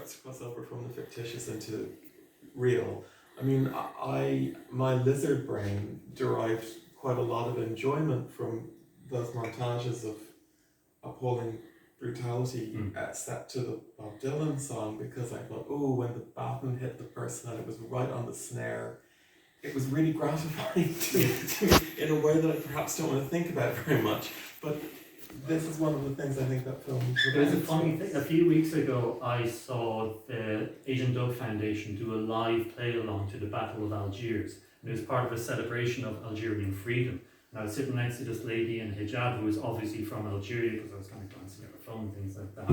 starts to cross over from the fictitious into real. I mean, my lizard brain derived quite a lot of enjoyment from those montages of appalling brutality set to the Bob Dylan song, because I thought, oh, when the baton hit the person and it was right on the snare, it was really gratifying to me in a way that I perhaps don't want to think about very much. But this is one of the things I think that film is There's a funny thing. A few weeks ago, I saw the Asian Dub Foundation do a live play-along to the Battle of Algiers. And it was part of a celebration of Algerian freedom. And I was sitting next to this lady in hijab who was obviously from Algeria, because I was kind of glancing at her phone and things like that.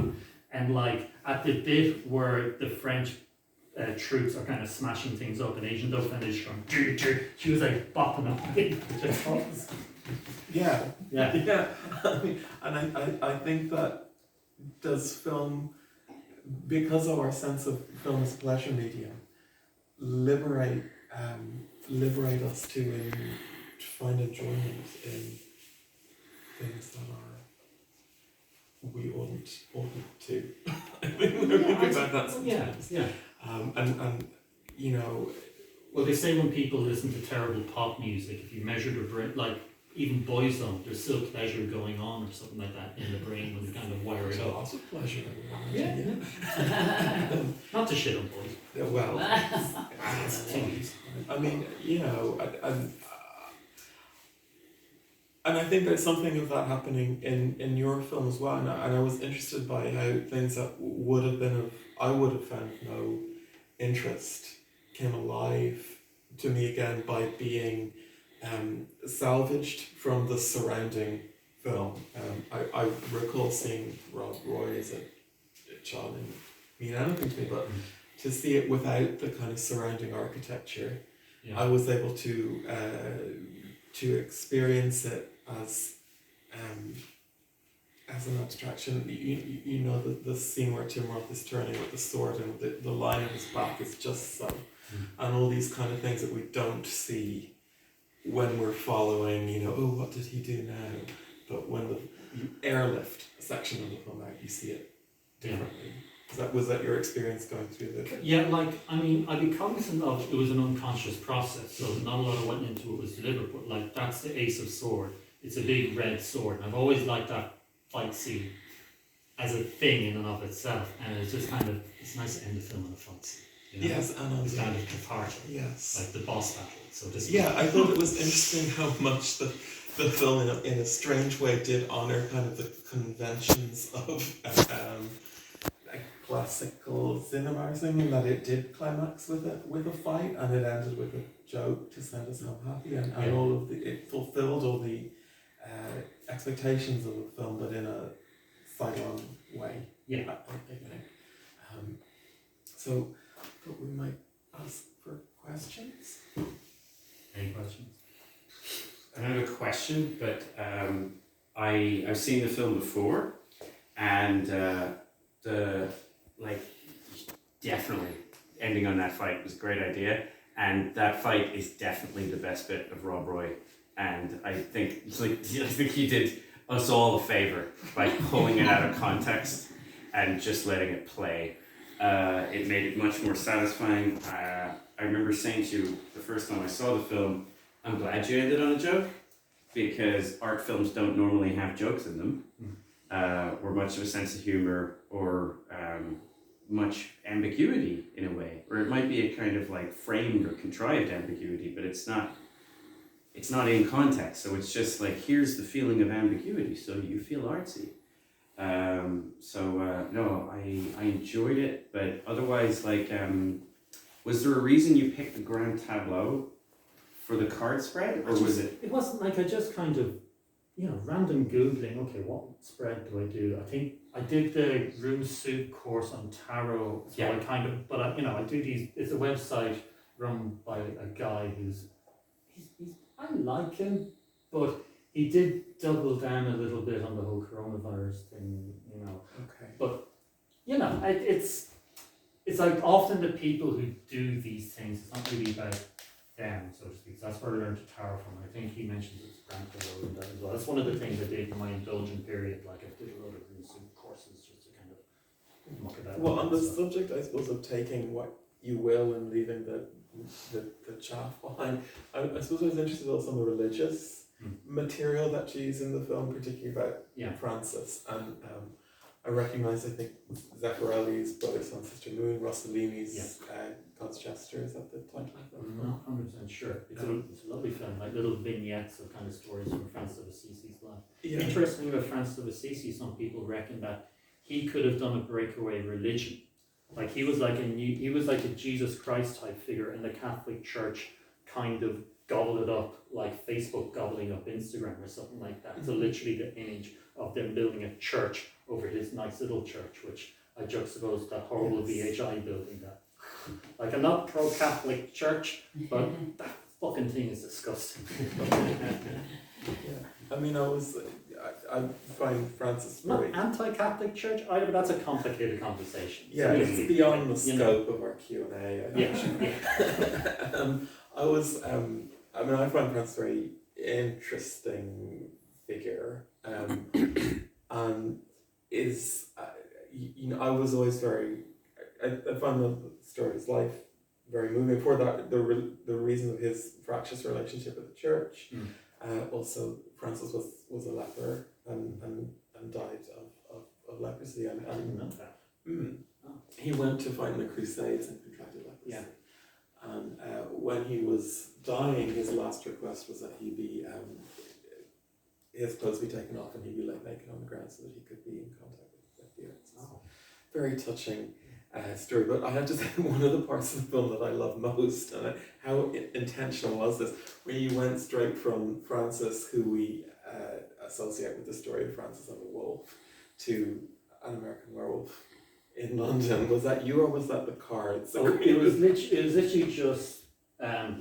And like at the bit where the French troops are kind of smashing things up, and Asian Dub Foundation going, she was like bopping up. Yeah. I mean, and I think that does film, because of our sense of film as a pleasure medium, liberate us to find enjoyment in things that we oughtn't to. I think we're thinking about that sometimes. And you know, well, they say when people listen to terrible pop music, if you measure the brain, like even Boyzone, there's still pleasure going on or something like that in the brain when you kind of wire it up. Lots of pleasure. Not to shit on boys. Well, I mean, you know, and I think there's something of that happening in your film as well. And I was interested by how things that would have been I would have found no interest came alive to me again by being salvaged from the surrounding film. I recall seeing Rob Roy as a child and mean anything to me, but to see it without the kind of surrounding architecture, I was able to experience it as an abstraction. You know the scene where Tim Roth is turning with the sword and the line of his back is just so, and all these kind of things that we don't see when we're following, you know, oh, what did he do now? But when you airlift a section of the film out, you see it differently. Was that your experience going through the... Yeah, like, I mean, I'd be cognizant of it was an unconscious process, so not a lot of went into it was deliberate, but like, that's the Ace of Sword. It's a big red sword, and I've always liked that fight scene as a thing in and of itself, and it's just kind of, it's nice to end the film on a fight scene. You know? Yes, and it's kind of cathartic. Yes. Like the boss battle, so to speak. Yeah, I thought it was interesting how much the film in a strange way did honour kind of the conventions of classical cinema or something, that it did climax with a fight and it ended with a joke to send us home happy, and all of it fulfilled all the expectations of the film, but in a side-on way. Yeah. I think. So I thought we might ask for questions. Any questions? I don't have a question, but I've seen the film before, and definitely ending on that fight was a great idea, and that fight is definitely the best bit of Rob Roy, and I think he did us all a favor by pulling it out of context and just letting it play. It made it much more satisfying. I remember saying to you the first time I saw the film, I'm glad you ended on a joke, because art films don't normally have jokes in them, or much of a sense of humor, or much ambiguity in a way, or it might be a kind of like framed or contrived ambiguity, but it's not in context, so it's just like, here's the feeling of ambiguity, so you feel artsy. No, I enjoyed it, but otherwise, like, was there a reason you picked the grand tableau for the card spread, or was it? It wasn't like I just kind of, random Googling, okay, what spread do I do? I think I did the room soup course on tarot, so I kind of, but I do these, it's a website run by a guy who's, I like him, but he did double down a little bit on the whole coronavirus thing, Okay. But, it's like often the people who do these things, it's not really about them, so to speak. So that's where I learned to tarot from. I think he mentions it's Grant and that as well. That's one of the things I did in my indulgent period. Like I did a lot of room soup courses just to kind of muck about. Well, on the So- subject, I suppose, of taking what you will and leaving the chaff behind, I suppose I was interested also in the religious material that you use in the film, particularly about Yeah. Francis. And I recognise, I think, Zeffirelli's Brother, Sun, Sister Moon, Rossellini's God's Jester, is that the title? I'm not 100% sure. It's a lovely film, like little vignettes of kind of stories from Francis of Assisi's life. Yeah. Interestingly, with Francis of Assisi, some people reckon that he could have done a breakaway religion. Like he was like a Jesus Christ type figure, and the Catholic Church kind of gobbled it up like Facebook gobbling up Instagram or something like that. So literally the image of them building a church over his nice little church, which I juxtapose that horrible VHI building that. Like I'm not pro-Catholic Church, but that fucking thing is disgusting. Yeah. I mean, I find Francis Not very... anti-Catholic Church either, but that's a complicated conversation. Yeah, So it's beyond the you know. scope of our Q&A. Yeah. I find Francis a very interesting figure, and is I was always I found the story of his life very moving. For that, the reason of his fractious relationship with the church. Also, Francis was a leper and died of leprosy, and I didn't know that. he went to fight in the Crusades and contracted leprosy. Yeah. And when he was dying, his last request was that his clothes be taken off and he be laid naked on the ground so that he could be in contact with the earth. So very touching story. But I have to say, one of the parts of the film that I love most, and how intentional was this, when you went straight from Francis, who we associate with the story of Francis and the Wolf, to An American Werewolf in London. Was that you, or was that the cards? So it was literally just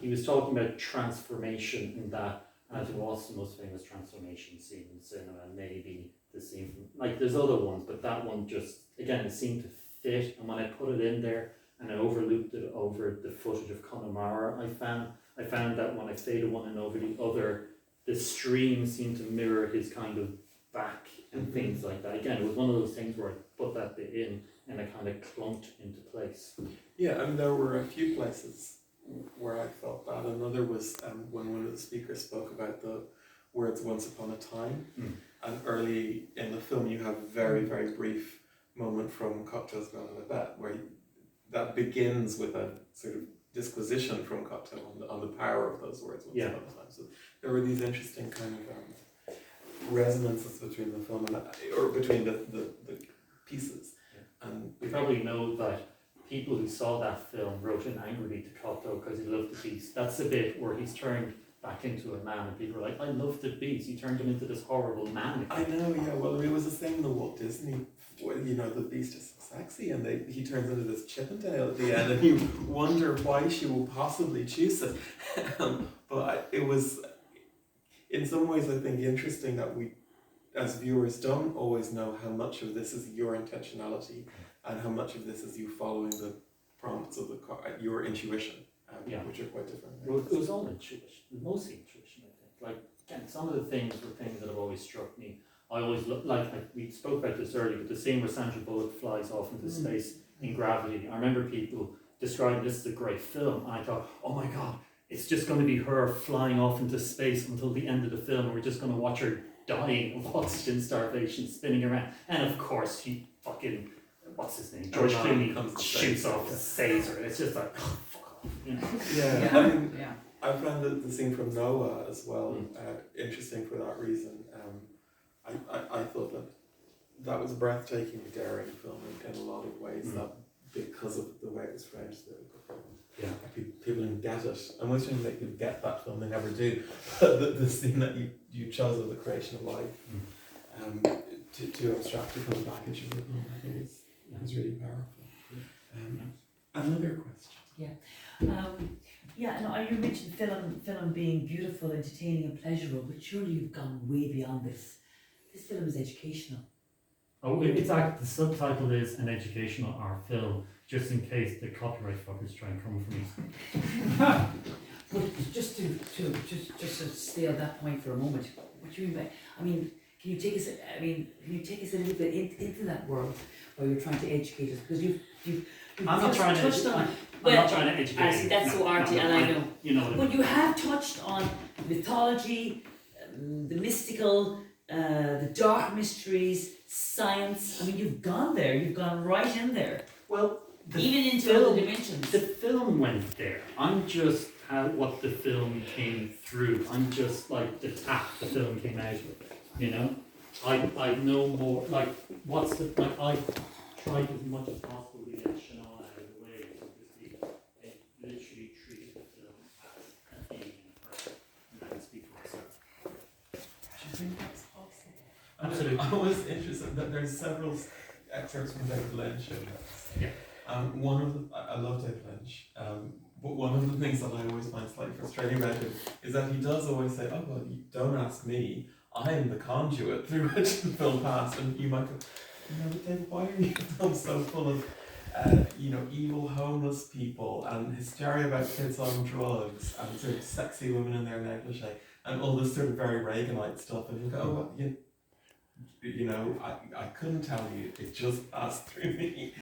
he was talking about transformation in that, as it was the most famous transformation scene in cinema, and maybe the scene from, like there's other ones, but that one just, again, it seemed to fit, and when I put it in there and I overlooped it over the footage of Connemara, I found that when I faded one and over the other, the stream seemed to mirror his kind of back and things like that. Again, it was one of those things where I put that bit in and it kind of clunked into place. Yeah, and there were a few places where I felt that. Another was when one of the speakers spoke about the words "once upon a time," and early in the film you have a very, very brief moment from Cocteau's Belle and la Bête where that begins with a sort of disquisition from Cocteau on the power of those words once upon a time. So there were these interesting kind of resonances between the film or between the pieces. Yeah. And we probably know that people who saw that film wrote in angrily to Cocteau because he loved the beast. That's the bit where he's turned back into a man and people are like, I love the beast, he turned him into this horrible man. I know, yeah, well, it was the same in the Walt Disney, the beast is so sexy, and he turns into this Chippendale at the end, and you wonder why she will possibly choose it. But it was, in some ways, I think, interesting that we, as viewers, don't always know how much of this is your intentionality and how much of this is you following the prompts of your intuition, which are quite different. Well, it was all intuition, mostly intuition, I think. Like, again, some of the things were things that have always struck me. I always look like we spoke about this earlier, but the scene where Sandra Bullock flies off into space in Gravity. I remember people describing this as a great film, and I thought, oh my god, it's just going to be her flying off into space until the end of the film, and we're just going to watch her dying of oxygen starvation, spinning around. And of course, he fucking, what's his name? George Clooney shoots off, saves her. It's just like, oh, fuck off, you know? Yeah, I mean, I found the scene from Noah as well interesting for that reason. I thought that was a breathtakingly daring film in a lot of ways, that because of the way it was framed. People didn't get it. I'm wishing they could get that film, they never do. the scene that you chose of the creation of life, to abstract it from the package of the film, I think is really powerful. Another question. You mentioned film being beautiful, entertaining and pleasurable, but surely you've gone way beyond this. This film is educational. Oh, the subtitle is an educational art film, just in case the copyright fuckers try and come for me. But just to stay on that point for a moment, what do you mean by, Can you take us? I mean, can you take us a little bit into that world where you're trying to educate us? Because you've I'm not just trying to. touched on. I'm not trying to educate. I see, that's so arty, and I know. You know what I mean. But you have touched on mythology, the mystical, the dark mysteries, science. I mean, you've gone there. You've gone right in there, Well, even into other dimensions. The film went there. I'm just what the film came through. I'm just like the tap the film came out of it. You know, I know more. Like, what's the like? I tried as much as possible to get Seanan out of the way, so to speak. I literally treated the film as a being in a person, and I can speak for myself. Do you think that's possible? Absolutely. I was interested that there's several excerpts from David Lynch in this. Yeah. One of the, I love David Lynch, but one of the things that I always find slightly frustrating about him is that he does always say, "Oh well, you don't ask me. I am the conduit through which the film passed." And you might go, David, why are your films so full of, evil homeless people and hysteria about kids on drugs and sort of sexy women in their negligee and all this sort of very Reaganite stuff? And you go, "Oh, well, I couldn't tell you. It just passed through me."